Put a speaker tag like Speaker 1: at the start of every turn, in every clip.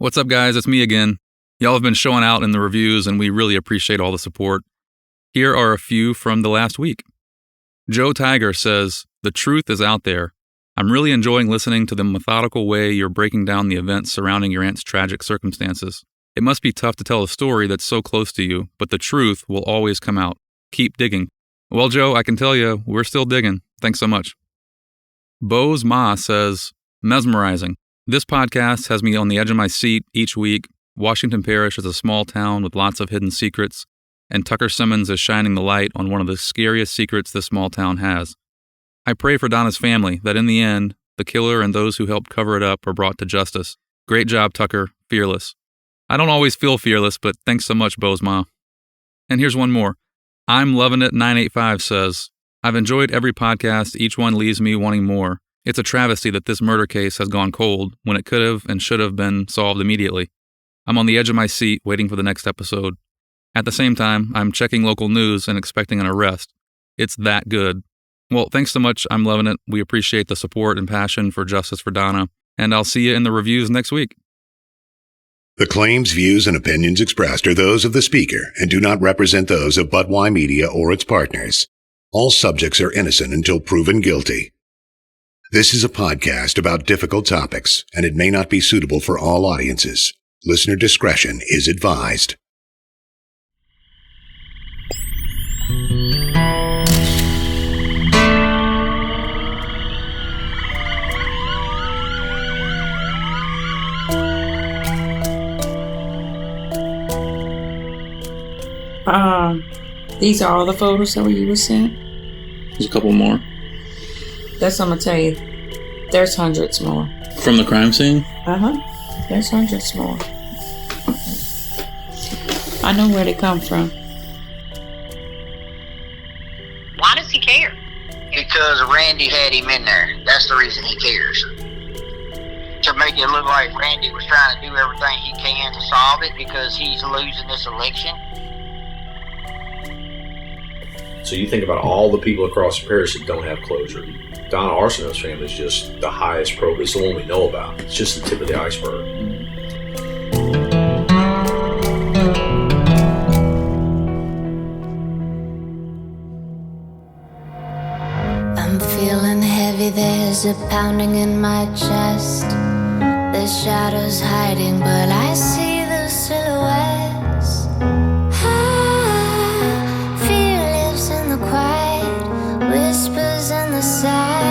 Speaker 1: What's up, guys? It's me again. Y'all have been showing out in the reviews, and we really appreciate all the support. Here are a few from the last week. Joe Tiger says, "The truth is out there. I'm really enjoying listening to the methodical way you're breaking down the events surrounding your aunt's tragic circumstances. It must be tough to tell a story that's so close to you, but the truth will always come out. Keep digging." Well, Joe, I can tell you, we're still digging. Thanks so much. Bo's Ma says, "Mesmerizing. This podcast has me on the edge of my seat each week. Washington Parish is a small town with lots of hidden secrets, and Tucker Simmons is shining the light on one of the scariest secrets this small town has. I pray for Donna's family that in the end, the killer and those who helped cover it up are brought to justice. Great job, Tucker. Fearless." I don't always feel fearless, but thanks so much, Bo's Ma. And here's one more. I'm Loving It 985 says, "I've enjoyed every podcast. Each one leaves me wanting more. It's a travesty that this murder case has gone cold when it could have and should have been solved immediately. I'm on the edge of my seat waiting for the next episode. At the same time, I'm checking local news and expecting an arrest. It's that good." Well, thanks so much. I'm loving it. We appreciate the support and passion for justice for Donna, and I'll see you in the reviews next week.
Speaker 2: The claims, views, and opinions expressed are those of the speaker and do not represent those of Budweiser Media or its partners. All subjects are innocent until proven guilty. This is a podcast about difficult topics, and it may not be suitable for all audiences. Listener discretion is advised.
Speaker 3: These are all the photos that you were seeing?
Speaker 4: There's a couple more.
Speaker 3: That's what I'm gonna tell you. There's hundreds more.
Speaker 4: From the crime scene?
Speaker 3: There's hundreds more. I know where they come from.
Speaker 5: Why does he care? Because Randy had him in there. That's the reason he cares. To make it look like Randy was trying to do everything he can to solve it because he's losing this election.
Speaker 6: So you think about all the people across the parish that don't have closure. Donna Arsenault's family is just the highest profile. It's the one we know about. It's just the tip of the iceberg.
Speaker 7: I'm feeling heavy, there's a pounding in my chest. The shadows hiding, but I see the silhouettes. Fear lives in the quiet, whispers in the silence.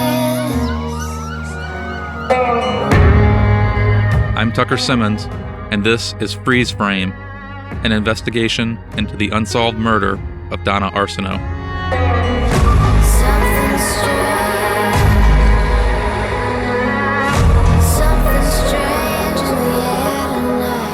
Speaker 1: I'm Tucker Simmons, and this is Freeze Frame, an investigation into the unsolved murder of Donna Arsenault.
Speaker 7: Something strange in the air tonight.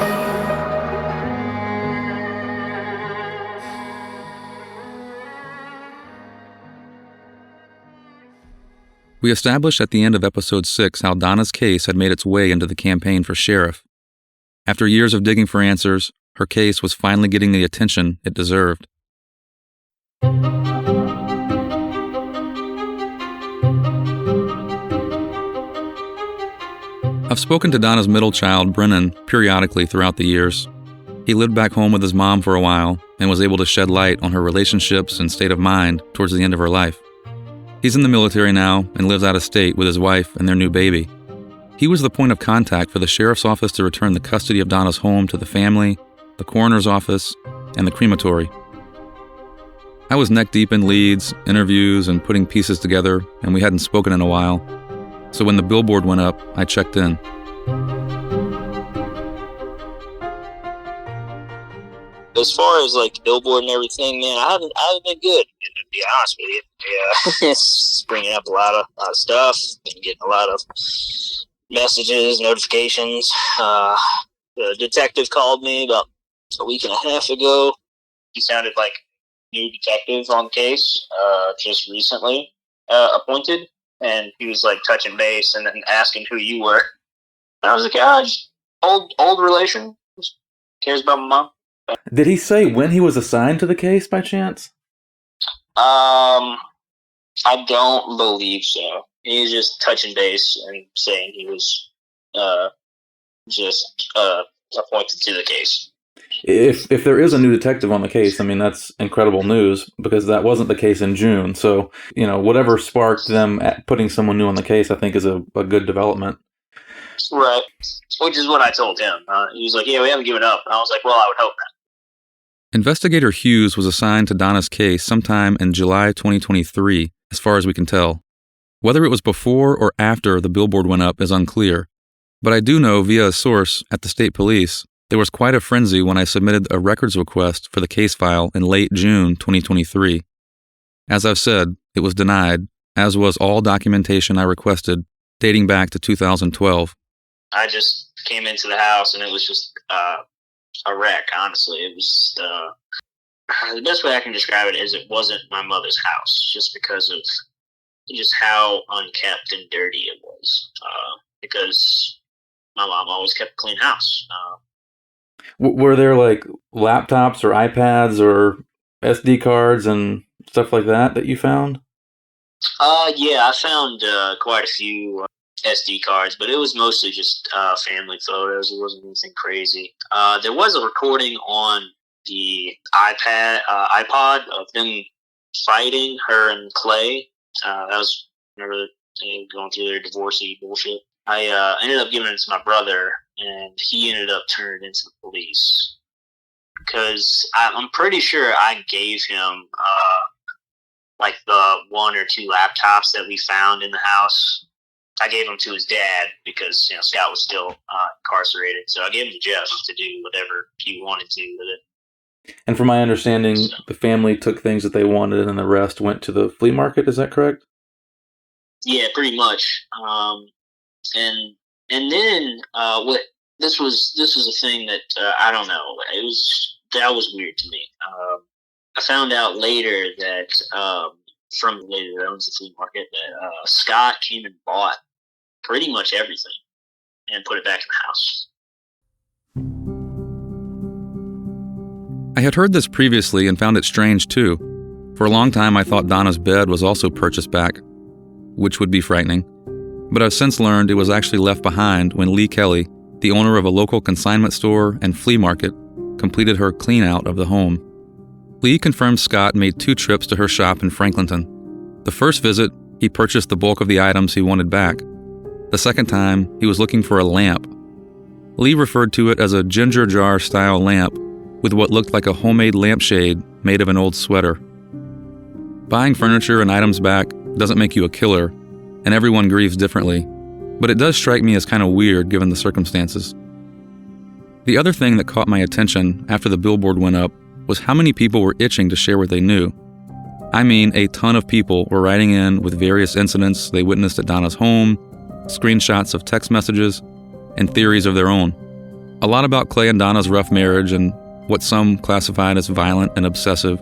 Speaker 1: We established at the end of episode 6 how Donna's case had made its way into the campaign for sheriff. After years of digging for answers, her case was finally getting the attention it deserved. I've spoken to Donna's middle child, Brennan, periodically throughout the years. He lived back home with his mom for a while and was able to shed light on her relationships and state of mind towards the end of her life. He's in the military now and lives out of state with his wife and their new baby. He was the point of contact for the sheriff's office to return the custody of Donna's home to the family, the coroner's office, and the crematory. I was neck deep in leads, interviews, and putting pieces together, and we hadn't spoken in a while. So when the billboard went up, I checked in.
Speaker 5: As far as like the billboard and everything, man, I haven't been good, to be honest with you. Yeah, it's bringing up a lot of stuff. Been getting a lot of messages, notifications. The detective called me about a week and a half ago. He sounded like a new detective on the case, just recently appointed, and he was like touching base and then asking who you were. And I was like, just old relation. Just cares about my mom.
Speaker 4: Did he say when he was assigned to the case by chance?
Speaker 5: I don't believe so. He was just touching base and saying he was just appointed to the case.
Speaker 4: If there is a new detective on the case, I mean, that's incredible news, because that wasn't the case in June. So, whatever sparked them at putting someone new on the case, I think is a good development.
Speaker 5: Right. Which is what I told him. He was like, yeah, we haven't given up. And I was like, well, I would hope not.
Speaker 1: Investigator Hughes was assigned to Donna's case sometime in July 2023, as far as we can tell. Whether it was before or after the billboard went up is unclear, but I do know via a source at the state police there was quite a frenzy when I submitted a records request for the case file in late June 2023. As I've said, it was denied, as was all documentation I requested dating back to 2012.
Speaker 5: I just came into the house and it was just a wreck, honestly. It was the best way I can describe it is it wasn't my mother's house, just because of just how unkept and dirty it was. Because my mom always kept a clean house.
Speaker 4: Were there like laptops or iPads or SD cards and stuff like that you found?
Speaker 5: Yeah, I found quite a few SD cards, but it was mostly just family photos. It wasn't anything crazy. There was a recording on the iPod of them fighting, her and Clay. That was whenever they were going through their divorcey bullshit. I ended up giving it to my brother, and he ended up turning it into the police. Because I'm pretty sure I gave him like the 1 or 2 laptops that we found in the house. I gave them to his dad because Scott was still incarcerated. So I gave them to Jeff to do whatever he wanted to with it.
Speaker 4: And from my understanding, the family took things that they wanted, and the rest went to the flea market. Is that correct?
Speaker 5: Yeah, pretty much. And then what this was a thing that I don't know. That was weird to me. I found out later that from the lady that owns the flea market that Scott came and bought pretty much everything and put it back in the house.
Speaker 1: I had heard this previously and found it strange too. For a long time I thought Donna's bed was also purchased back, which would be frightening. But I've since learned it was actually left behind when Lee Kelly, the owner of a local consignment store and flea market, completed her clean out of the home. Lee confirmed Scott made 2 trips to her shop in Franklinton. The first visit, he purchased the bulk of the items he wanted back. The second time, he was looking for a lamp. Lee referred to it as a ginger jar style lamp with what looked like a homemade lampshade made of an old sweater. Buying furniture and items back doesn't make you a killer, and everyone grieves differently, but it does strike me as kind of weird given the circumstances. The other thing that caught my attention after the billboard went up was how many people were itching to share what they knew. I mean, a ton of people were writing in with various incidents they witnessed at Donna's home, screenshots of text messages, and theories of their own. A lot about Clay and Donna's rough marriage and what some classified as violent and obsessive.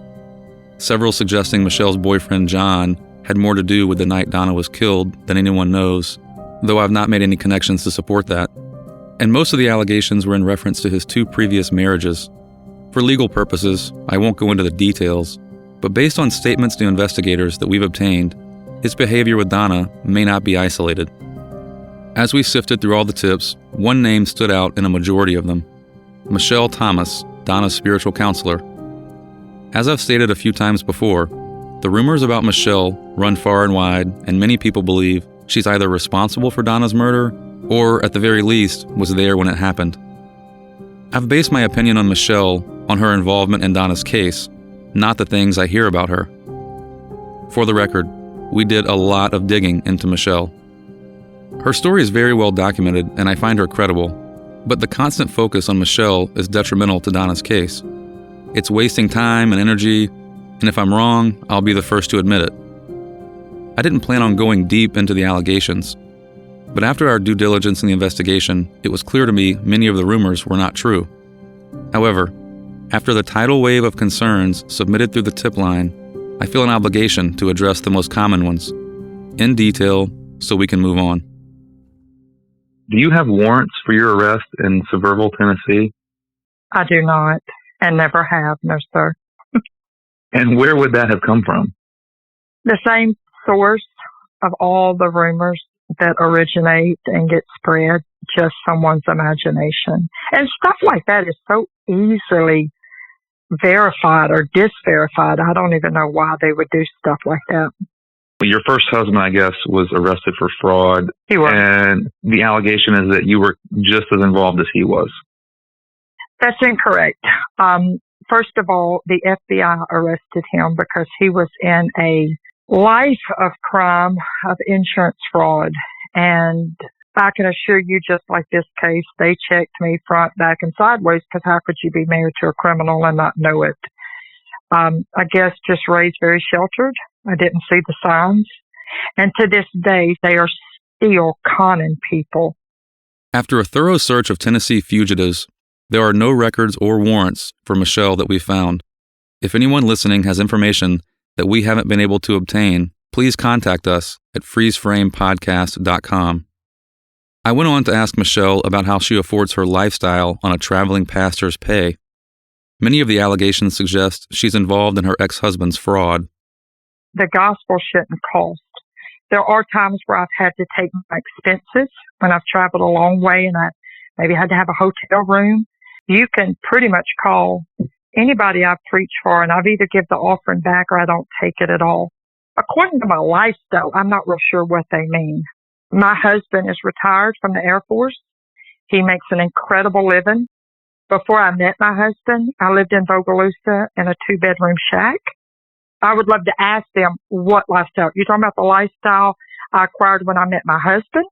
Speaker 1: Several suggesting Michelle's boyfriend, John, had more to do with the night Donna was killed than anyone knows, though I've not made any connections to support that. And most of the allegations were in reference to his 2 previous marriages. For legal purposes, I won't go into the details, but based on statements to investigators that we've obtained, his behavior with Donna may not be isolated. As we sifted through all the tips, one name stood out in a majority of them: Michelle Thomas, Donna's spiritual counselor. As I've stated a few times before, the rumors about Michelle run far and wide, and many people believe she's either responsible for Donna's murder or, at the very least, was there when it happened. I've based my opinion on Michelle on her involvement in Donna's case, not the things I hear about her. For the record, we did a lot of digging into Michelle. Her story is very well documented, and I find her credible, but the constant focus on Michelle is detrimental to Donna's case. It's wasting time and energy, and if I'm wrong, I'll be the first to admit it. I didn't plan on going deep into the allegations, but after our due diligence in the investigation, it was clear to me many of the rumors were not true. However, after the tidal wave of concerns submitted through the tip line, I feel an obligation to address the most common ones, in detail, so we can move on. Do you have warrants for your arrest in Sevierville, Tennessee?
Speaker 8: I do not, and never have, no sir.
Speaker 1: And where would that have come from?
Speaker 8: The same source of all the rumors that originate and get spread just someone's imagination. And stuff like that is so easily verified or disverified. I don't even know why they would do stuff like that.
Speaker 9: Your first husband, I guess, was arrested for fraud.
Speaker 8: He was.
Speaker 9: And the allegation is that you were just as involved as he was.
Speaker 8: That's incorrect. First of all, the FBI arrested him because he was in a life of crime of insurance fraud. And I can assure you, just like this case, they checked me front, back, and sideways because how could you be married to a criminal and not know it? I guess just raised very sheltered. I didn't see the signs. And to this day, they are still conning people.
Speaker 1: After a thorough search of Tennessee fugitives, there are no records or warrants for Michelle that we found. If anyone listening has information that we haven't been able to obtain, please contact us at freezeframepodcast.com. I went on to ask Michelle about how she affords her lifestyle on a traveling pastor's pay. Many of the allegations suggest she's involved in her ex-husband's fraud.
Speaker 8: The gospel shouldn't cost. There are times where I've had to take my expenses when I've traveled a long way and I maybe had to have a hotel room. You can pretty much call anybody I've preached for and I've either give the offering back or I don't take it at all. According to my lifestyle, I'm not real sure what they mean. My husband is retired from the Air Force. He makes an incredible living. Before I met my husband, I lived in Bogalusa in a 2-bedroom shack. I would love to ask them what lifestyle. You're talking about the lifestyle I acquired when I met my husband?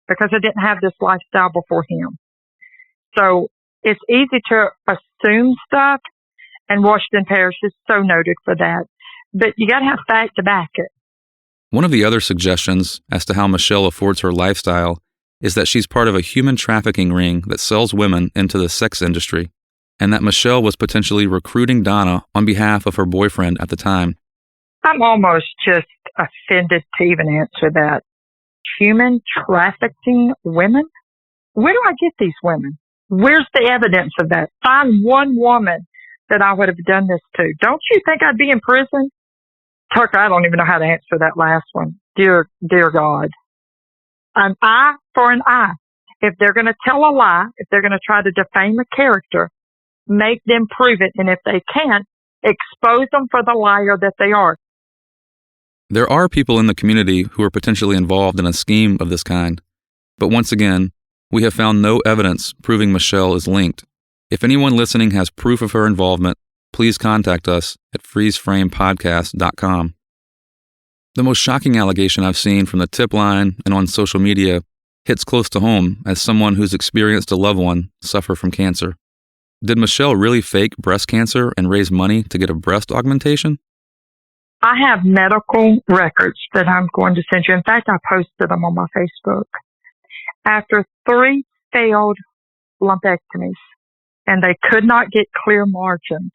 Speaker 8: Because I didn't have this lifestyle before him. So it's easy to assume stuff, and Washington Parish is so noted for that. But you got to have fact to back it.
Speaker 1: One of the other suggestions as to how Michelle affords her lifestyle is that she's part of a human trafficking ring that sells women into the sex industry, and that Michelle was potentially recruiting Donna on behalf of her boyfriend at the time.
Speaker 8: I'm almost just offended to even answer that. Human trafficking women? Where do I get these women? Where's the evidence of that? Find one woman that I would have done this to. Don't you think I'd be in prison? Tucker, I don't even know how to answer that last one. Dear God. An eye for an eye. If they're going to tell a lie, if they're going to try to defame a character, make them prove it. And if they can't, expose them for the liar that they are.
Speaker 1: There are people in the community who are potentially involved in a scheme of this kind. But once again, we have found no evidence proving Michelle is linked. If anyone listening has proof of her involvement, please contact us at freezeframepodcast.com. The most shocking allegation I've seen from the tip line and on social media hits close to home as someone who's experienced a loved one suffer from cancer. Did Michelle really fake breast cancer and raise money to get a breast augmentation?
Speaker 8: I have medical records that I'm going to send you. In fact, I posted them on my Facebook. After 3 failed lumpectomies, and they could not get clear margins,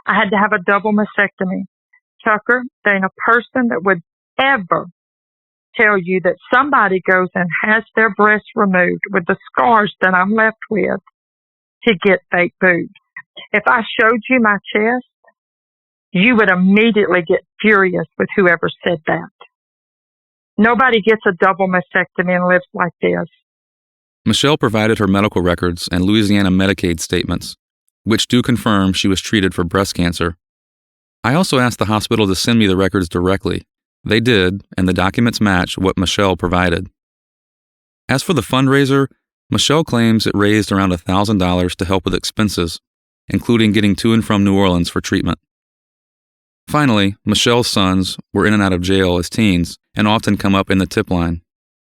Speaker 8: I had to have a double mastectomy. Tucker, there ain't a person that would ever tell you that somebody goes and has their breasts removed with the scars that I'm left with to get fake boobs. If I showed you my chest, you would immediately get furious with whoever said that. Nobody gets a double mastectomy and lives like this.
Speaker 1: Michelle provided her medical records and Louisiana Medicaid statements, which do confirm she was treated for breast cancer. I also asked the hospital to send me the records directly. They did, and the documents match what Michelle provided. As for the fundraiser, Michelle claims it raised around $1,000 to help with expenses, including getting to and from New Orleans for treatment. Finally, Michelle's sons were in and out of jail as teens and often come up in the tip line.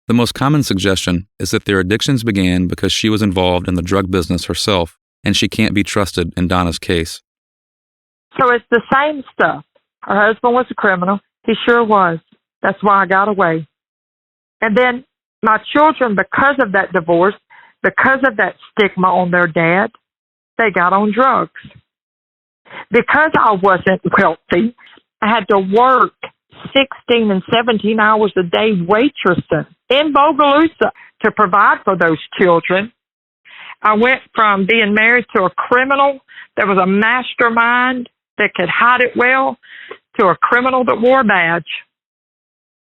Speaker 1: The most common suggestion is that their addictions began because she was involved in the drug business herself, and she can't be trusted in Donna's case.
Speaker 8: So it's the same stuff. Her husband was a criminal. He sure was. That's why I got away. And then my children, because of that divorce, because of that stigma on their dad, they got on drugs. Because I wasn't wealthy, I had to work 16 and 17 hours a day waitressing in Bogalusa to provide for those children. I went from being married to a criminal that was a mastermind that could hide it well to a criminal that wore a badge.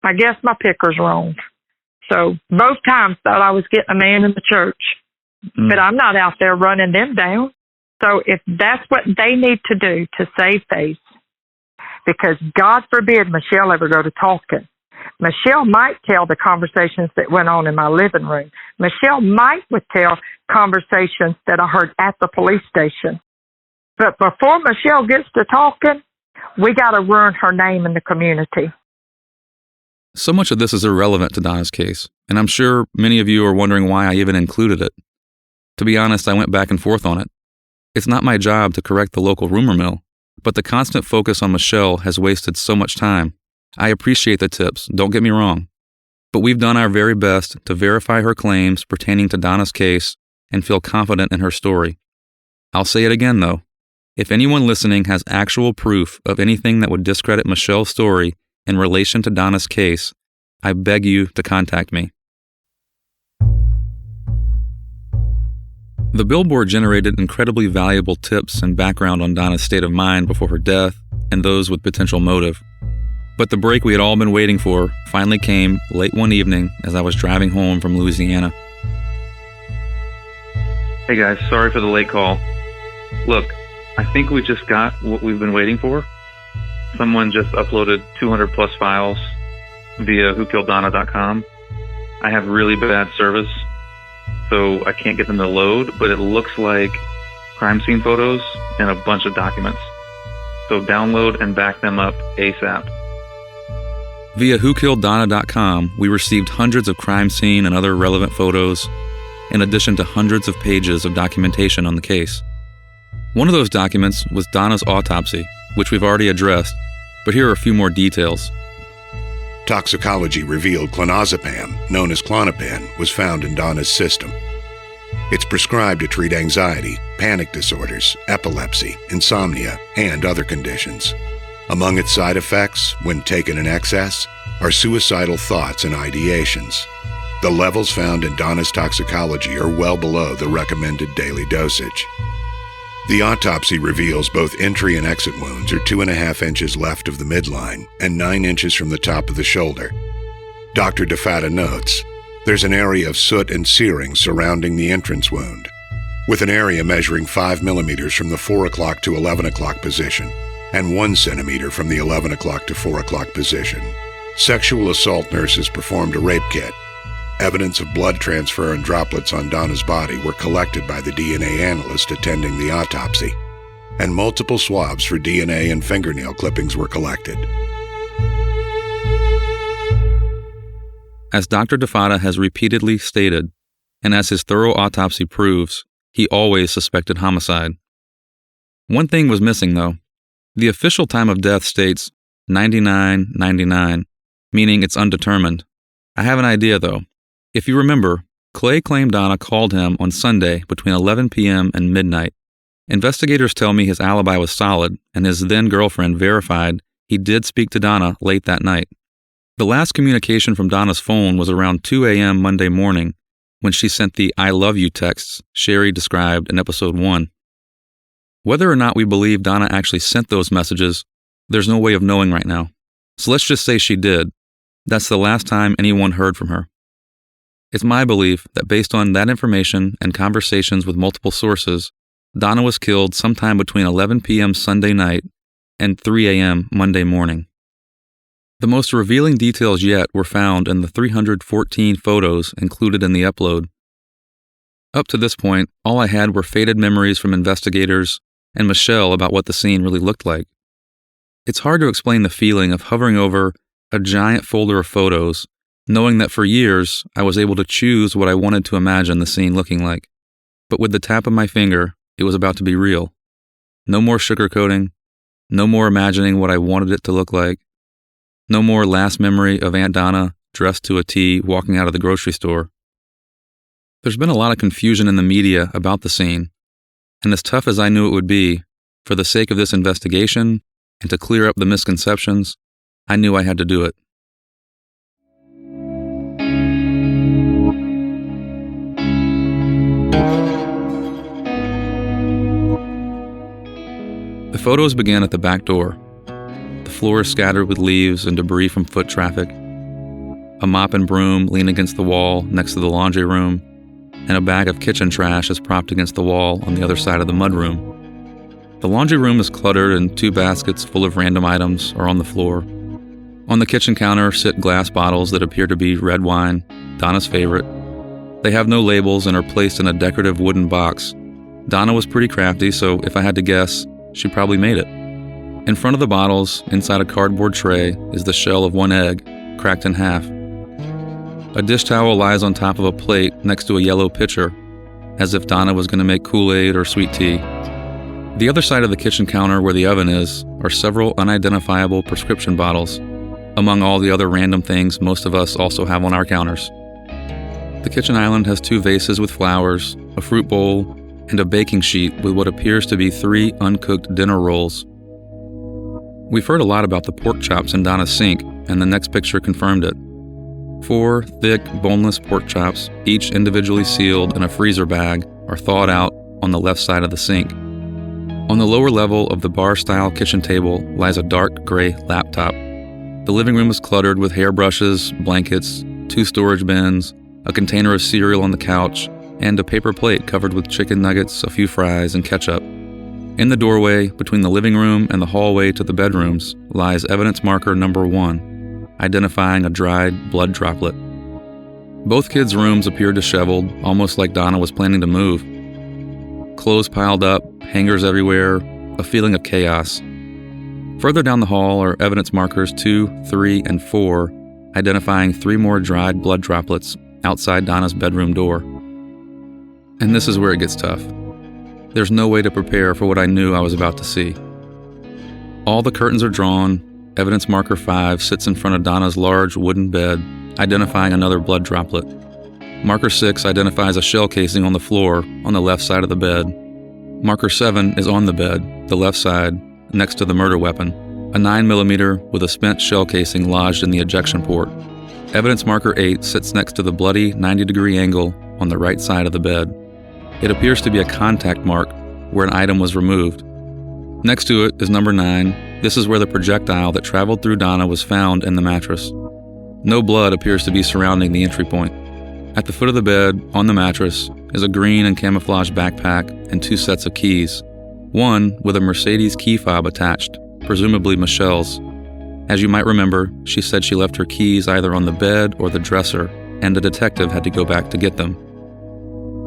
Speaker 8: I guess my picker's wrong. So both times thought I was getting a man in the church, but I'm not out there running them down. So if that's what they need to do to save face, because God forbid Michelle ever go to talking. Michelle might tell the conversations that went on in my living room. Michelle might tell conversations that I heard at the police station. But before Michelle gets to talking, we got to ruin her name in the community.
Speaker 1: So much of this is irrelevant to Donna's case, and I'm sure many of you are wondering why I even included it. To be honest, I went back and forth on it. It's not my job to correct the local rumor mill, but the constant focus on Michelle has wasted so much time. I appreciate the tips, don't get me wrong, but we've done our very best to verify her claims pertaining to Donna's case and feel confident in her story. I'll say it again, though. If anyone listening has actual proof of anything that would discredit Michelle's story in relation to Donna's case, I beg you to contact me. The billboard generated incredibly valuable tips and background on Donna's state of mind before her death and those with potential motive. But the break we had all been waiting for finally came late one evening as I was driving home from Louisiana.
Speaker 9: Hey guys, sorry for the late call. Look, I think we just got what we've been waiting for. Someone just uploaded 200 plus files via whokilleddonna.com. I have really bad service, so I can't get them to load, but it looks like crime scene photos and a bunch of documents. So download and back them up ASAP.
Speaker 1: Via whokilledonna.com, we received hundreds of crime scene and other relevant photos, in addition to hundreds of pages of documentation on the case. One of those documents was Donna's autopsy, which we've already addressed, but here are a few more details.
Speaker 2: Toxicology revealed clonazepam, known as Klonopin, was found in Donna's system. It's prescribed to treat anxiety, panic disorders, epilepsy, insomnia, and other conditions. Among its side effects, when taken in excess, are suicidal thoughts and ideations. The levels found in Donna's toxicology are well below the recommended daily dosage. The autopsy reveals both entry and exit wounds are 2.5 inches left of the midline and 9 inches from the top of the shoulder. Dr. DeFatta notes, there's an area of soot and searing surrounding the entrance wound, with an area measuring 5 millimeters from the 4 o'clock to 11 o'clock position and 1 centimeter from the 11 o'clock to 4 o'clock position. Sexual assault nurses performed a rape kit. Evidence of blood transfer and droplets on Donna's body were collected by the DNA analyst attending the autopsy, and multiple swabs for DNA and fingernail clippings were collected.
Speaker 1: As Dr. DeFatta has repeatedly stated, and as his thorough autopsy proves, he always suspected homicide. One thing was missing, though. The official time of death states 99:99, meaning it's undetermined. I have an idea, though. If you remember, Clay claimed Donna called him on Sunday between 11 p.m. and midnight. Investigators tell me his alibi was solid, and his then-girlfriend verified he did speak to Donna late that night. The last communication from Donna's phone was around 2 a.m. Monday morning, when she sent the I love you texts Sherry described in episode 1. Whether or not we believe Donna actually sent those messages, there's no way of knowing right now. So let's just say she did. That's the last time anyone heard from her. It's my belief that based on that information and conversations with multiple sources, Donna was killed sometime between 11 p.m. Sunday night and 3 a.m. Monday morning. The most revealing details yet were found in the 314 photos included in the upload. Up to this point, all I had were faded memories from investigators and Michelle about what the scene really looked like. It's hard to explain the feeling of hovering over a giant folder of photos, knowing that for years I was able to choose what I wanted to imagine the scene looking like. But with the tap of my finger, it was about to be real. No more sugarcoating, no more imagining what I wanted it to look like, no more last memory of Aunt Donna dressed to a T walking out of the grocery store. There's been a lot of confusion in the media about the scene, and as tough as I knew it would be, for the sake of this investigation and to clear up the misconceptions, I knew I had to do it. The photos began at the back door. The floor is scattered with leaves and debris from foot traffic. A mop and broom lean against the wall next to the laundry room, and a bag of kitchen trash is propped against the wall on the other side of the mudroom. The laundry room is cluttered and 2 baskets full of random items are on the floor. On the kitchen counter sit glass bottles that appear to be red wine, Donna's favorite. They have no labels and are placed in a decorative wooden box. Donna was pretty crafty, so if I had to guess, she probably made it. In front of the bottles, inside a cardboard tray, is the shell of 1 egg, cracked in half. A dish towel lies on top of a plate next to a yellow pitcher, as if Donna was going to make Kool-Aid or sweet tea. The other side of the kitchen counter where the oven is are several unidentifiable prescription bottles, among all the other random things most of us also have on our counters. The kitchen island has 2 vases with flowers, a fruit bowl, and a baking sheet with what appears to be 3 uncooked dinner rolls. We've heard a lot about the pork chops in Donna's sink, and the next picture confirmed it. 4 thick, boneless pork chops, each individually sealed in a freezer bag, are thawed out on the left side of the sink. On the lower level of the bar-style kitchen table lies a dark gray laptop. The living room is cluttered with hairbrushes, blankets, 2 storage bins, a container of cereal on the couch, and a paper plate covered with chicken nuggets, a few fries, and ketchup. In the doorway, between the living room and the hallway to the bedrooms, lies evidence marker number 1, identifying a dried blood droplet. Both kids' rooms appeared disheveled, almost like Donna was planning to move. Clothes piled up, hangers everywhere, a feeling of chaos. Further down the hall are evidence markers 2, 3, and 4, identifying 3 more dried blood droplets outside Donna's bedroom door. And this is where it gets tough. There's no way to prepare for what I knew I was about to see. All the curtains are drawn. Evidence marker 5 sits in front of Donna's large wooden bed, identifying another blood droplet. Marker 6 identifies a shell casing on the floor on the left side of the bed. Marker 7 is on the bed, the left side, next to the murder weapon, a 9mm with a spent shell casing lodged in the ejection port. Evidence marker 8 sits next to the bloody 90-degree angle on the right side of the bed. It appears to be a contact mark where an item was removed. Next to it is number 9. This is where the projectile that traveled through Donna was found in the mattress. No blood appears to be surrounding the entry point. At the foot of the bed, on the mattress, is a green and camouflage backpack and 2 sets of keys. One with a Mercedes key fob attached, presumably Michelle's. As you might remember, she said she left her keys either on the bed or the dresser, and the detective had to go back to get them.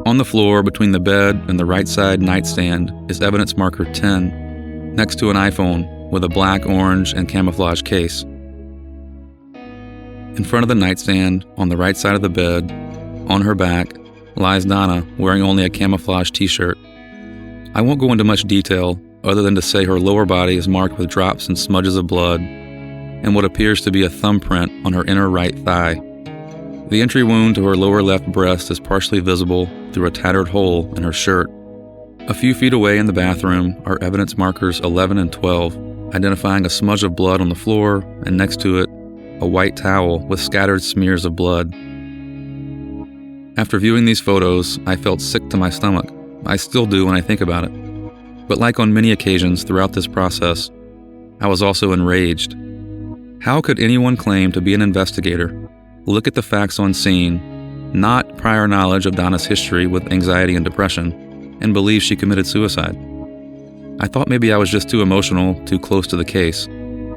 Speaker 1: On the floor between the bed and the right side nightstand is evidence marker 10, next to an iPhone with a black, orange, and camouflage case. In front of the nightstand, on the right side of the bed, on her back, lies Donna wearing only a camouflage t-shirt. I won't go into much detail other than to say her lower body is marked with drops and smudges of blood, and what appears to be a thumbprint on her inner right thigh. The entry wound to her lower left breast is partially visible through a tattered hole in her shirt. A few feet away in the bathroom are evidence markers 11 and 12, identifying a smudge of blood on the floor, and next to it, a white towel with scattered smears of blood. After viewing these photos, I felt sick to my stomach. I still do when I think about it. But like on many occasions throughout this process, I was also enraged. How could anyone claim to be an investigator, look at the facts on scene, not prior knowledge of Donna's history with anxiety and depression, and believe she committed suicide? I thought maybe I was just too emotional, too close to the case.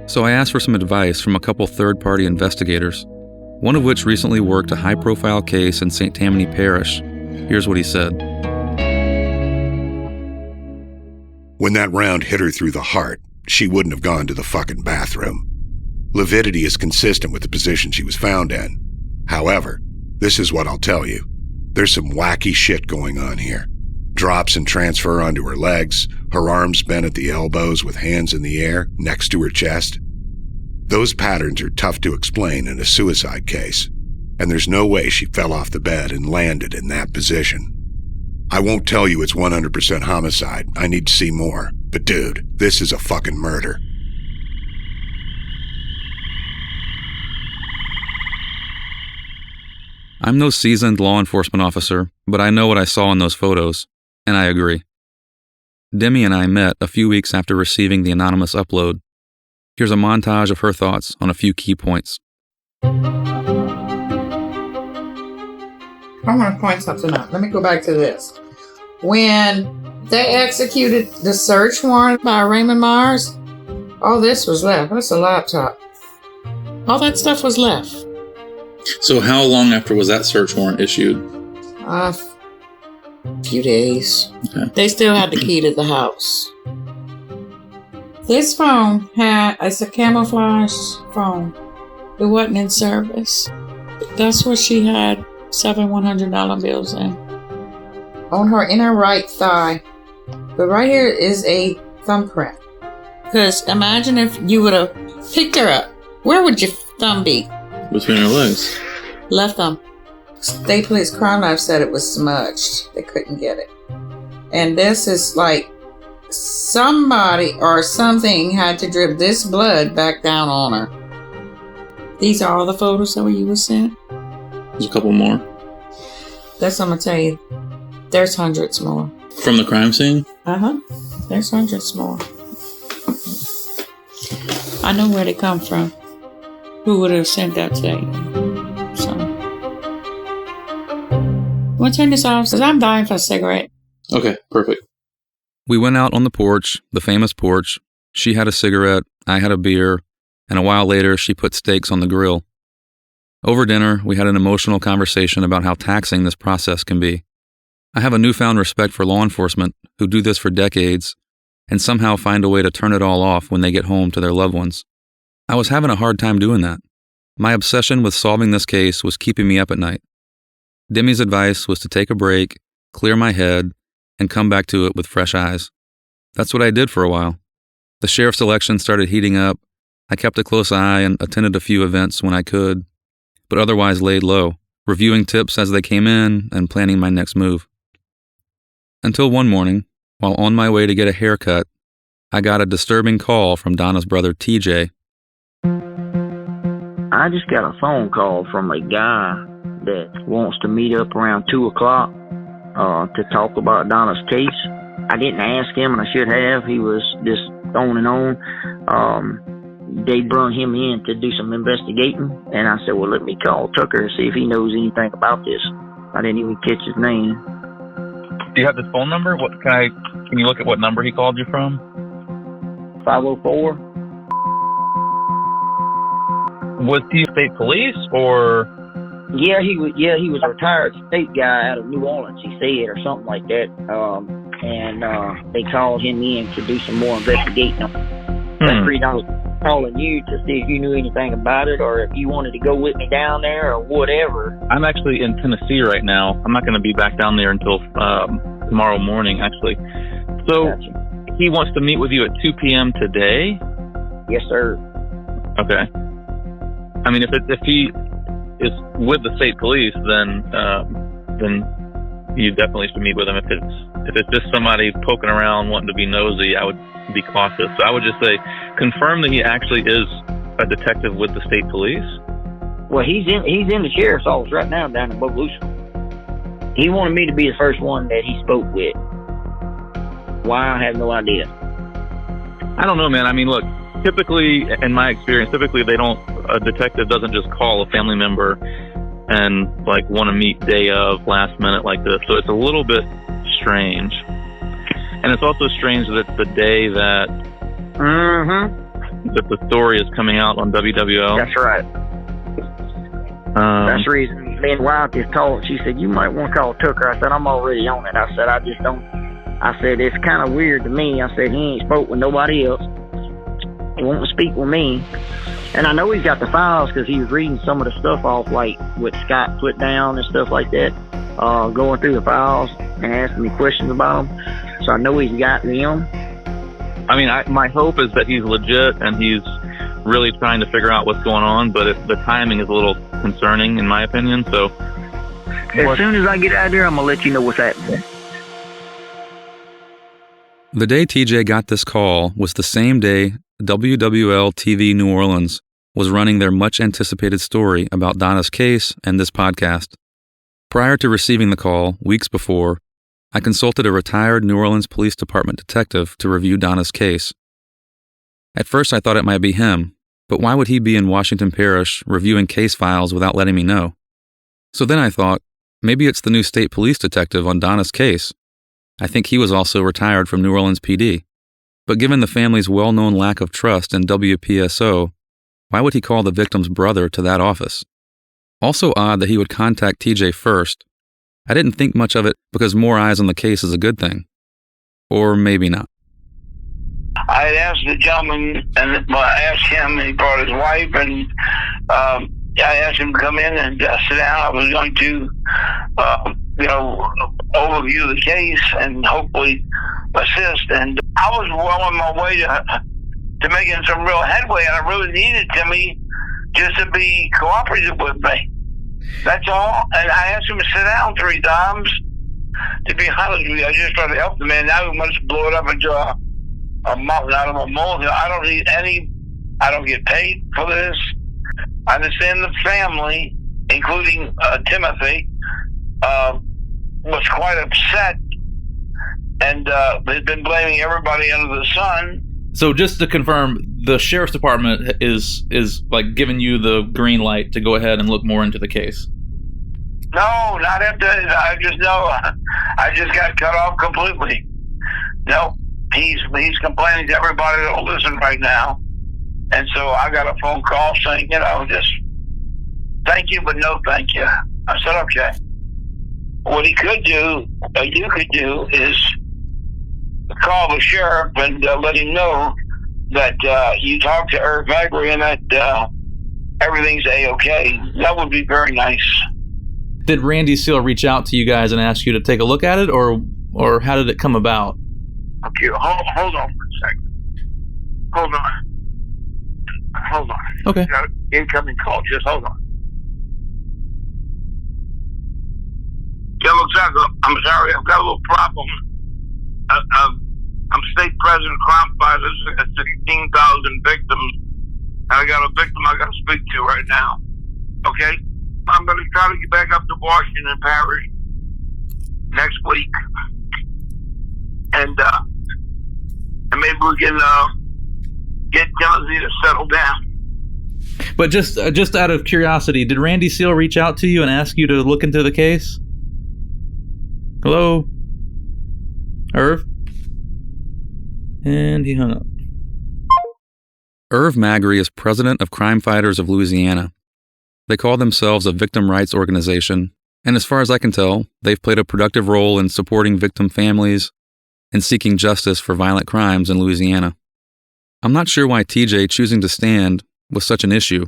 Speaker 1: So I asked for some advice from a couple third-party investigators, one of which recently worked a high-profile case in St. Tammany Parish. Here's what he said.
Speaker 2: When that round hit her through the heart, she wouldn't have gone to the fucking bathroom. Lividity is consistent with the position she was found in. However, this is what I'll tell you. There's some wacky shit going on here. Drops and transfer onto her legs, her arms bent at the elbows with hands in the air next to her chest. Those patterns are tough to explain in a suicide case, and there's no way she fell off the bed and landed in that position. I won't tell you it's 100% homicide. I need to see more. But dude, this is a fucking murder.
Speaker 1: I'm no seasoned law enforcement officer, but I know what I saw in those photos, and I agree. Demi and I met a few weeks after receiving the anonymous upload. Here's a montage of her thoughts on a few key points.
Speaker 3: I want to point something out. Let me go back to this. When they executed the search warrant by Raymond Myers, all this was left. That's a laptop. All that stuff was left.
Speaker 4: So how long after was that search warrant issued?
Speaker 3: A few days.
Speaker 4: Okay.
Speaker 3: They still had the key to the house. This phone it's a camouflage phone. It wasn't in service. That's what she had 7 $100 bills in. On her inner right thigh. But right here is a thumbprint. Because imagine if you would have picked her up. Where would your thumb be?
Speaker 4: Between her legs.
Speaker 3: Left thumb. State Police Crime Lab said it was smudged. They couldn't get it. And this is like somebody or something had to drip this blood back down on her. These are all the photos that you were sent?
Speaker 4: There's a couple more.
Speaker 3: That's what I'm going to tell you. There's hundreds more.
Speaker 4: From the crime scene?
Speaker 3: Uh-huh. There's hundreds more. I know where they come from. Who would have sent that to you? So. Want to turn this off? Because I'm dying for a cigarette.
Speaker 4: Okay, perfect.
Speaker 1: We went out on the porch, the famous porch. She had a cigarette, I had a beer, and a while later she put steaks on the grill. Over dinner, we had an emotional conversation about how taxing this process can be. I have a newfound respect for law enforcement who do this for decades and somehow find a way to turn it all off when they get home to their loved ones. I was having a hard time doing that. My obsession with solving this case was keeping me up at night. Demi's advice was to take a break, clear my head, and come back to it with fresh eyes. That's what I did for a while. The sheriff's election started heating up. I kept a close eye and attended a few events when I could, but otherwise laid low, reviewing tips as they came in and planning my next move. Until one morning, while on my way to get a haircut, I got a disturbing call from Donna's brother, TJ.
Speaker 10: I just got a phone call from a guy that wants to meet up around 2 o'clock to talk about Donna's case. I didn't ask him, and I should have. He was just on and on. They brought him in to do some investigating, and I said, well, let me call Tucker and see if he knows anything about this. I didn't even catch his name.
Speaker 9: Do you have his phone number? Can you look at what number he called you from?
Speaker 10: 504.
Speaker 9: Was he state police or?
Speaker 10: Yeah, he was a retired state guy out of New Orleans, he said, or something like that. And they called him in to do some more investigating. That's the reason I was calling you to see if you knew anything about it, or if you wanted to go with me down there, or whatever.
Speaker 9: I'm actually in Tennessee right now. I'm not going to be back down there until tomorrow morning, actually. So
Speaker 10: Gotcha.
Speaker 9: He wants to meet with you at 2 p.m. today?
Speaker 10: Yes, sir.
Speaker 9: Okay. I mean, if he is with the state police, then you definitely should meet with him. If it's just somebody poking around wanting to be nosy, I would be cautious. So I would just say, confirm that he actually is a detective with the state police.
Speaker 10: Well, he's in the sheriff's office right now down in Bogalusa. He wanted me to be the first one that he spoke with. Why, I have no idea.
Speaker 9: I don't know, man. I mean, look, typically, in my experience, a detective doesn't just call a family member and want to meet day of, last minute like this. So it's a little bit strange. And it's also strange that the day that that the story is coming out on WWL.
Speaker 10: That's right. That's the reason me and wife just called. She said, you might want to call Tucker. I said, I'm already on it. I said, I just don't. I said, it's kind of weird to me. I said, he ain't spoke with nobody else. He won't speak with me. And I know he's got the files because he was reading some of the stuff off, like what Scott put down and stuff like that, going through the files and asking me questions about them. So I know he's got them.
Speaker 9: I mean, my hope is that he's legit and he's really trying to figure out what's going on, but the timing is a little concerning, in my opinion. So
Speaker 10: as soon as I get out there, I'm going to let you know what's happening.
Speaker 1: The day TJ got this call was the same day WWL TV New Orleans was running their much-anticipated story about Donna's case and this podcast. Prior to receiving the call, weeks before, I consulted a retired New Orleans Police Department detective to review Donna's case. At first I thought it might be him, but why would he be in Washington Parish reviewing case files without letting me know? So then I thought, Maybe it's the new state police detective on Donna's case. I think he was also retired from New Orleans PD. But given the family's well-known lack of trust in WPSO, why would he call the victim's brother to that office? Also odd that he would contact TJ first. I didn't think much of it because more eyes on the case is a good thing. Or maybe not.
Speaker 11: I had asked the gentleman, and I asked him, and he brought his wife, and I asked him to come in and sit down. I was going to, overview the case and hopefully assist. And I was well on my way to making some real headway, and I really needed Timmy just to be cooperative with me. That's all. And I asked him to sit down 3 times. To be honest with you, I just tried to help the man. Now he wants to blow it up into a mountain out of a molehill. I don't need I don't get paid for this. I understand the family, including Timothy, was quite upset, and they've been blaming everybody under the sun.
Speaker 4: So just to confirm, the sheriff's department is like giving you the green light to go ahead and look more into the case.
Speaker 11: No, not after. I just know. I just got cut off completely. No, he's complaining to everybody that'll listen right now, and so I got a phone call saying, just thank you, but no thank you. I said, okay. What he could do, you could do, is call the sheriff and let him know that you talked to Irv Magri and that everything's A-okay. That would be very nice.
Speaker 4: Did Randy Seal reach out to you guys and ask you to take a look at it, or how did it come about?
Speaker 11: Okay, hold on for a second. Hold on.
Speaker 4: Okay.
Speaker 11: Incoming call. Just hold on. Yellow Jackal, I'm sorry, I've got a little problem. I'm state president of crime fighters. I got 16,000 victims. And I got a victim I got to speak to right now. Okay? I'm going to try to get back up to Washington Parish next week. And maybe we can get Timothy to settle down.
Speaker 4: But just out of curiosity, did Randy Seal reach out to you and ask you to look into the case? Hello? Irv? And he hung up.
Speaker 1: Irv Magri is president of Crime Fighters of Louisiana. They call themselves a victim rights organization, and as far as I can tell, they've played a productive role in supporting victim families and seeking justice for violent crimes in Louisiana. I'm not sure why TJ choosing to stand was such an issue.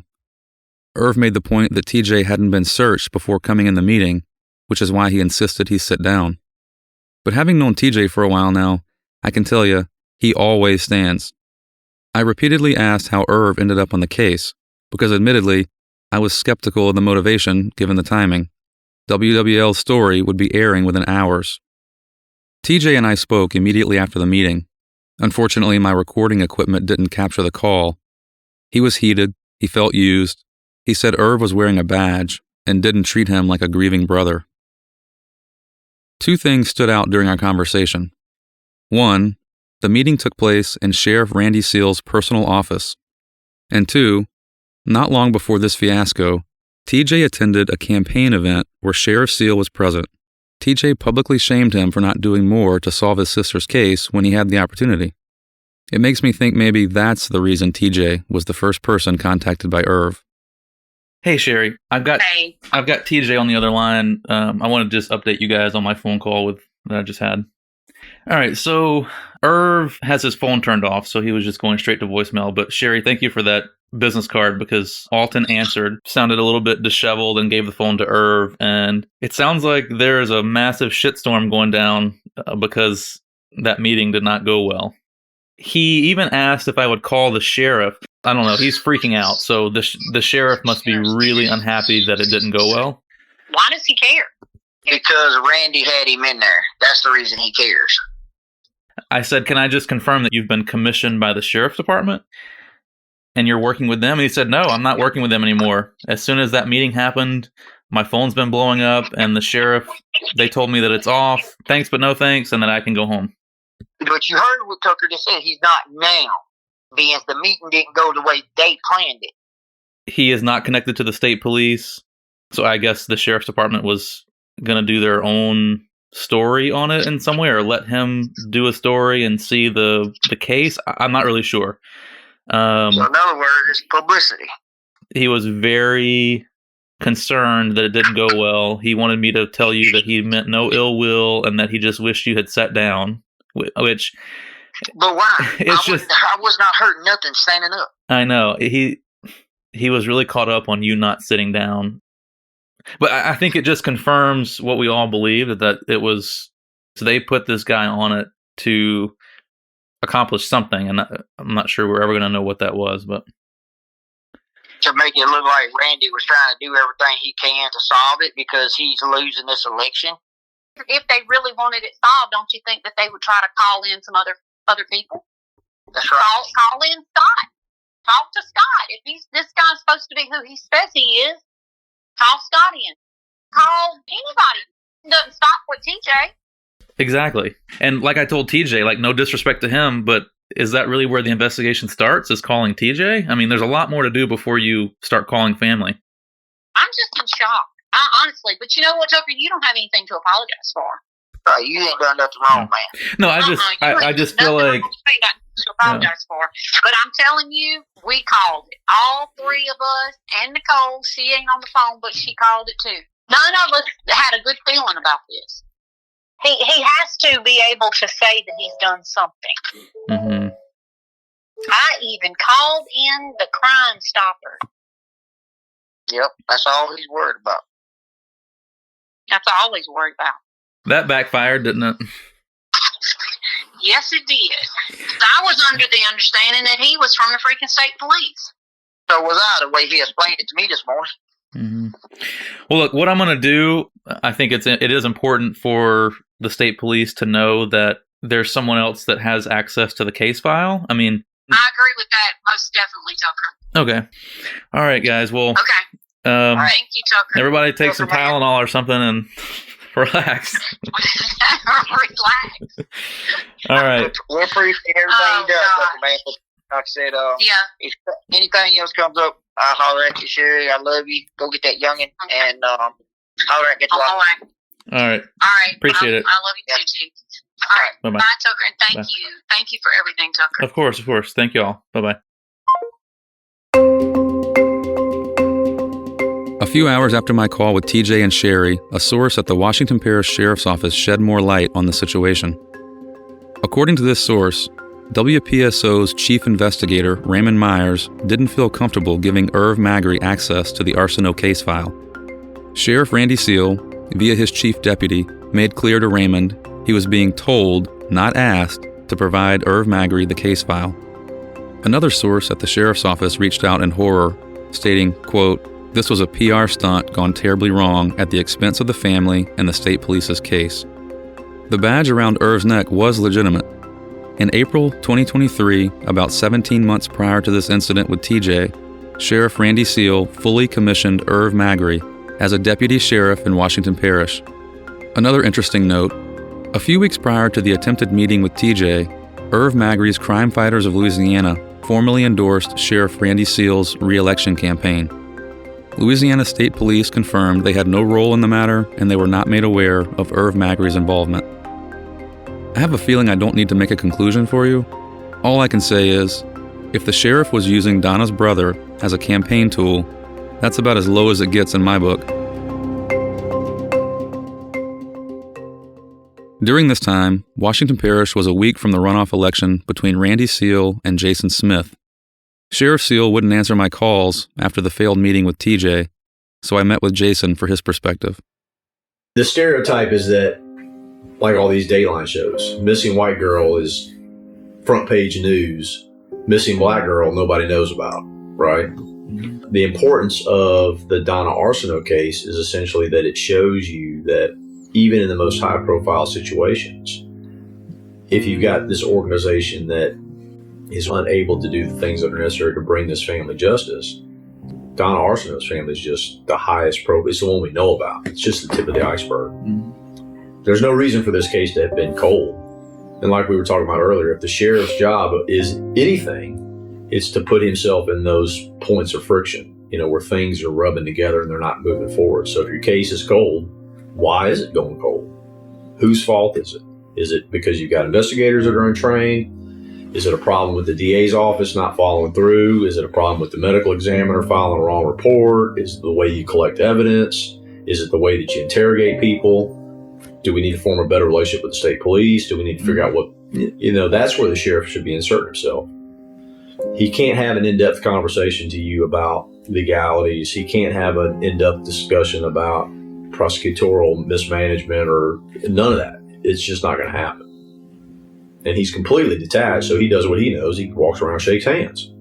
Speaker 1: Irv made the point that TJ hadn't been searched before coming in the meeting, which is why he insisted he sit down. But having known TJ for a while now, I can tell you, he always stands. I repeatedly asked how Irv ended up on the case, because admittedly, I was skeptical of the motivation given the timing. WWL's story would be airing within hours. TJ and I spoke immediately after the meeting. Unfortunately, my recording equipment didn't capture the call. He was heated, he felt used. He said Irv was wearing a badge and didn't treat him like a grieving brother. 2 things stood out during our conversation. 1, the meeting took place in Sheriff Randy Seal's personal office. And 2, not long before this fiasco, TJ attended a campaign event where Sheriff Seal was present. TJ publicly shamed him for not doing more to solve his sister's case when he had the opportunity. It makes me think maybe that's the reason TJ was the first person contacted by Irv.
Speaker 4: Hey, Sherry, I've got TJ on the other line. I want to just update you guys on my phone call that I just had. All right, so Irv has his phone turned off, so he was just going straight to voicemail. But Sherry, thank you for that business card, because Alton answered, sounded a little bit disheveled, and gave the phone to Irv. And it sounds like there's a massive shitstorm going down because that meeting did not go well. He even asked if I would call the sheriff. I don't know. He's freaking out. So the sheriff must be really unhappy that it didn't go well.
Speaker 10: Why does he care? Because Randy had him in there. That's the reason he cares.
Speaker 4: I said, can I just confirm that you've been commissioned by the sheriff's department and you're working with them? And he said, no, I'm not working with them anymore. As soon as that meeting happened, my phone's been blowing up, and the sheriff, they told me that it's off. Thanks, but no thanks, and that I can go home.
Speaker 10: But you heard what Tucker just said. He's not now, because the meeting didn't go the way they planned it.
Speaker 4: He is not connected to the state police, so I guess the sheriff's department was going to do their own story on it in some way, or let him do a story and see the case. I'm not really sure.
Speaker 10: So in other words, it's publicity.
Speaker 4: He was very concerned that it didn't go well. He wanted me to tell you that he meant no ill will and that he just wished you had sat down, which...
Speaker 10: But why?
Speaker 4: It's
Speaker 10: I was not hurting nothing standing up.
Speaker 4: I know. He was really caught up on you not sitting down. But I think it just confirms what we all believed, that it was... So they put this guy on it to accomplish something, and I'm not sure we're ever going to know what that was, but...
Speaker 10: To make it look like Randy was trying to do everything he can to solve it because he's losing this election.
Speaker 12: If they really wanted it solved, don't you think that they would try to call in some other people?
Speaker 10: That's right.
Speaker 12: Call in Scott. Talk to Scott. If this guy's supposed to be who he says he is, call Scott in. Call anybody. It doesn't stop with TJ.
Speaker 4: Exactly. And like I told TJ, like, no disrespect to him, but is that really where the investigation starts, is calling TJ? I mean, there's a lot more to do before you start calling family.
Speaker 12: I'm just in shock, honestly. But you know what, Tucker? You don't have anything to apologize for.
Speaker 10: You ain't done nothing wrong, man.
Speaker 4: No, I just feel like...
Speaker 12: to apologize for. But I'm telling you, we called it. All three of us, and Nicole, she ain't on the phone, but she called it too. None of us had a good feeling about this. He has to be able to say that he's done something.
Speaker 4: Mm-hmm.
Speaker 12: I even called in the Crime Stopper.
Speaker 10: Yep, that's all he's worried about.
Speaker 12: That's all he's worried about.
Speaker 4: That backfired, didn't it?
Speaker 12: Yes, it did. I was under the understanding that he was from the freaking state police.
Speaker 10: So was I, the way he explained it to me this morning.
Speaker 4: Mm-hmm. Well, look, what I'm going to do, I think it is important for the state police to know that there's someone else that has access to the case file. I mean...
Speaker 12: I agree with that, most definitely, Tucker.
Speaker 4: Okay. All right, guys. Well...
Speaker 12: Okay. Thank you, Tucker.
Speaker 4: Everybody take some Tylenol or something and relax.
Speaker 12: Relax.
Speaker 4: All right.
Speaker 10: We appreciate everything you done, Tucker, man. Like I said, if anything else comes up, I'll holler at you, Sherry. I love you. Go get that youngin' and holler at you.
Speaker 12: All right.
Speaker 4: All right. Appreciate it.
Speaker 12: I love you too, G. All right.
Speaker 4: Bye-bye.
Speaker 12: Bye, Tucker, and thank you. Thank you for everything, Tucker.
Speaker 4: Of course. Thank you all. Bye-bye.
Speaker 1: A few hours after my call with TJ and Sherry, a source at the Washington Parish Sheriff's Office shed more light on the situation. According to this source, WPSO's chief investigator, Raymond Myers, didn't feel comfortable giving Irv Magri access to the Arsenault case file. Sheriff Randy Seal, via his chief deputy, made clear to Raymond he was being told, not asked, to provide Irv Magri the case file. Another source at the sheriff's office reached out in horror, stating, quote, "This was a PR stunt gone terribly wrong at the expense of the family and the state police's case." The badge around Irv's neck was legitimate. In April 2023, about 17 months prior to this incident with TJ, Sheriff Randy Seal fully commissioned Irv Magri as a deputy sheriff in Washington Parish. Another interesting note, a few weeks prior to the attempted meeting with TJ, Irv Magri's Crime Fighters of Louisiana formally endorsed Sheriff Randy Seal's re-election campaign. Louisiana State Police confirmed they had no role in the matter and they were not made aware of Irv Magri's involvement. I have a feeling I don't need to make a conclusion for you. All I can say is, if the sheriff was using Donna's brother as a campaign tool, that's about as low as it gets in my book. During this time, Washington Parish was a week from the runoff election between Randy Seal and Jason Smith. Sheriff Seal wouldn't answer my calls after the failed meeting with TJ, so I met with Jason for his perspective.
Speaker 6: The stereotype is that, like all these Dayline shows, missing white girl is front page news, missing black girl nobody knows about, right? The importance of the Donna Arsenault case is essentially that it shows you that even in the most high profile situations, if you've got this organization that is unable to do the things that are necessary to bring this family justice, Donna Arsenault's family is just the highest profile. It's the one we know about. It's just the tip of the iceberg. There's no reason for this case to have been cold. And like we were talking about earlier, if the sheriff's job is anything, it's to put himself in those points of friction, where things are rubbing together and they're not moving forward. So if your case is cold, Why is it going cold? Whose fault is it? Is it because you've got investigators that are untrained? Is it a problem with the DA's office not following through? Is it a problem with the medical examiner filing a wrong report? Is it the way you collect evidence? Is it the way that you interrogate people? Do we need to form a better relationship with the state police? Do we need to figure out what, that's where the sheriff should be inserting himself. He can't have an in-depth conversation to you about legalities. He can't have an in-depth discussion about prosecutorial mismanagement or none of that. It's just not going to happen. And he's completely detached, so he does what he knows. He walks around and shakes hands.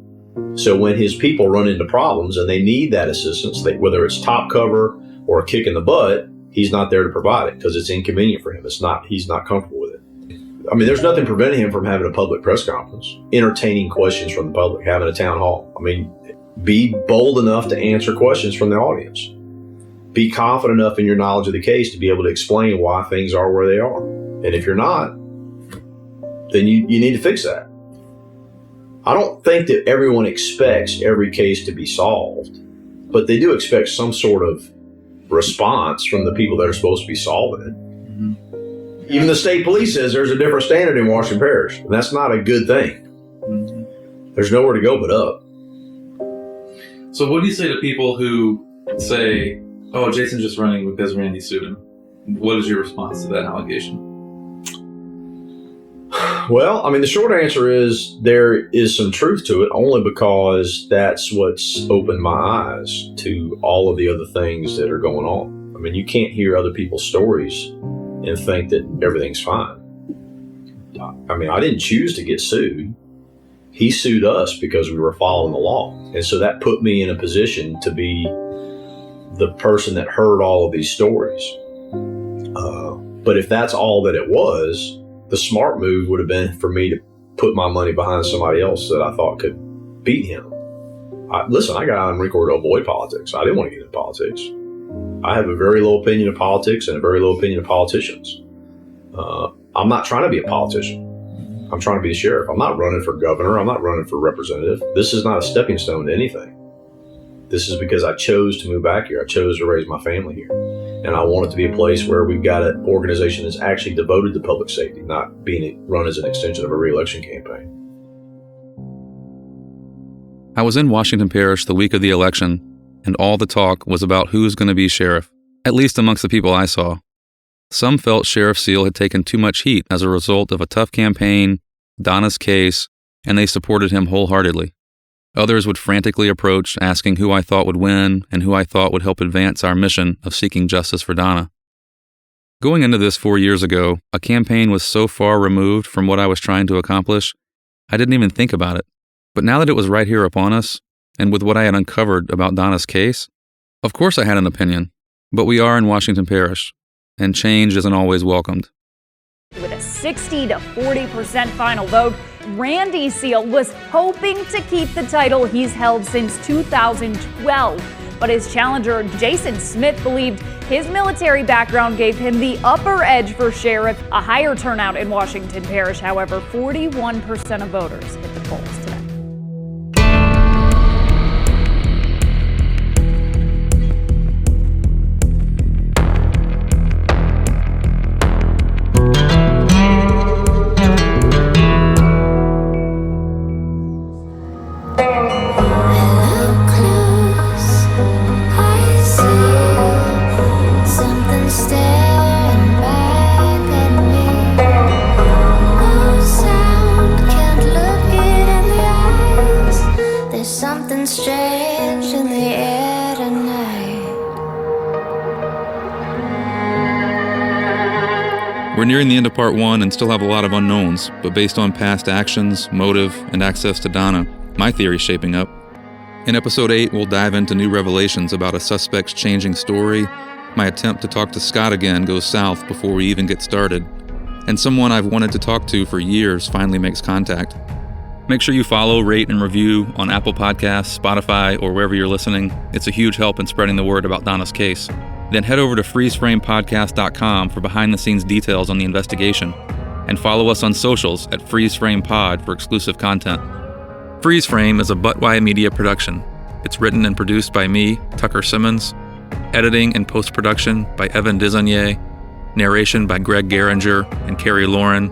Speaker 6: So when his people run into problems and they need that assistance, whether it's top cover or a kick in the butt, he's not there to provide it because it's inconvenient for him. He's not comfortable with it. I mean, there's nothing preventing him from having a public press conference, entertaining questions from the public, having a town hall. I mean, be bold enough to answer questions from the audience. Be confident enough in your knowledge of the case to be able to explain why things are where they are. And if you're not, then you need to fix that. I don't think that everyone expects every case to be solved, but they do expect some sort of response from the people that are supposed to be solving it. Mm-hmm. Even the state police says there's a different standard in Washington Parish, and that's not a good thing. Mm-hmm. There's nowhere to go but up.
Speaker 4: So what do you say to people who say, oh, Jason's just running because Randy sued him? What is your response to that allegation?
Speaker 6: Well, I mean, the short answer is there is some truth to it, only because that's what's opened my eyes to all of the other things that are going on. I mean, you can't hear other people's stories and think that everything's fine. I mean, I didn't choose to get sued. He sued us because we were following the law. And so that put me in a position to be the person that heard all of these stories. But if that's all that it was, the smart move would have been for me to put my money behind somebody else that I thought could beat him. Listen, I got out of the Marine Corps to avoid politics. I didn't want to get into politics. I have a very low opinion of politics and a very low opinion of politicians. I'm not trying to be a politician. I'm trying to be a sheriff. I'm not running for governor. I'm not running for representative. This is not a stepping stone to anything. This is because I chose to move back here. I chose to raise my family here. And I want it to be a place where we've got an organization that's actually devoted to public safety, not being run as an extension of a re-election campaign.
Speaker 1: I was in Washington Parish the week of the election, and all the talk was about who's going to be sheriff, at least amongst the people I saw. Some felt Sheriff Seal had taken too much heat as a result of a tough campaign, Donna's case, and they supported him wholeheartedly. Others would frantically approach, asking who I thought would win and who I thought would help advance our mission of seeking justice for Donna. Going into this 4 years ago, a campaign was so far removed from what I was trying to accomplish, I didn't even think about it. But now that it was right here upon us, and with what I had uncovered about Donna's case, of course I had an opinion, but we are in Washington Parish, and change isn't always welcomed.
Speaker 13: With a 60 to 40% final vote, Randy Seal was hoping to keep the title he's held since 2012. But his challenger, Jason Smith, believed his military background gave him the upper edge for sheriff. A higher turnout in Washington Parish, however, 41% of voters hit the polls today.
Speaker 1: We're nearing the end of part 1 and still have a lot of unknowns, but based on past actions, motive, and access to Donna, my theory's shaping up. In episode 8, we'll dive into new revelations about a suspect's changing story. My attempt to talk to Scott again goes south before we even get started. And someone I've wanted to talk to for years finally makes contact. Make sure you follow, rate, and review on Apple Podcasts, Spotify, or wherever you're listening. It's a huge help in spreading the word about Donna's case. Then head over to freezeframepodcast.com for behind-the-scenes details on the investigation. And follow us on socials at freezeframepod for exclusive content. Freeze Frame is a Butt Why Media production. It's written and produced by me, Tucker Simmons. editing and post-production by Evan Dizonier, narration by Greg Geringer and Carrie Lauren,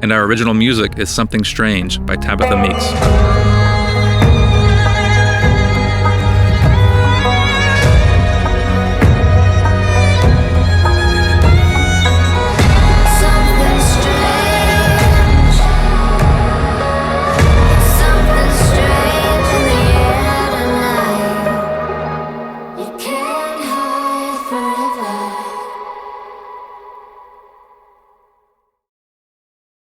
Speaker 1: and our original music is Something Strange by Tabitha Meeks.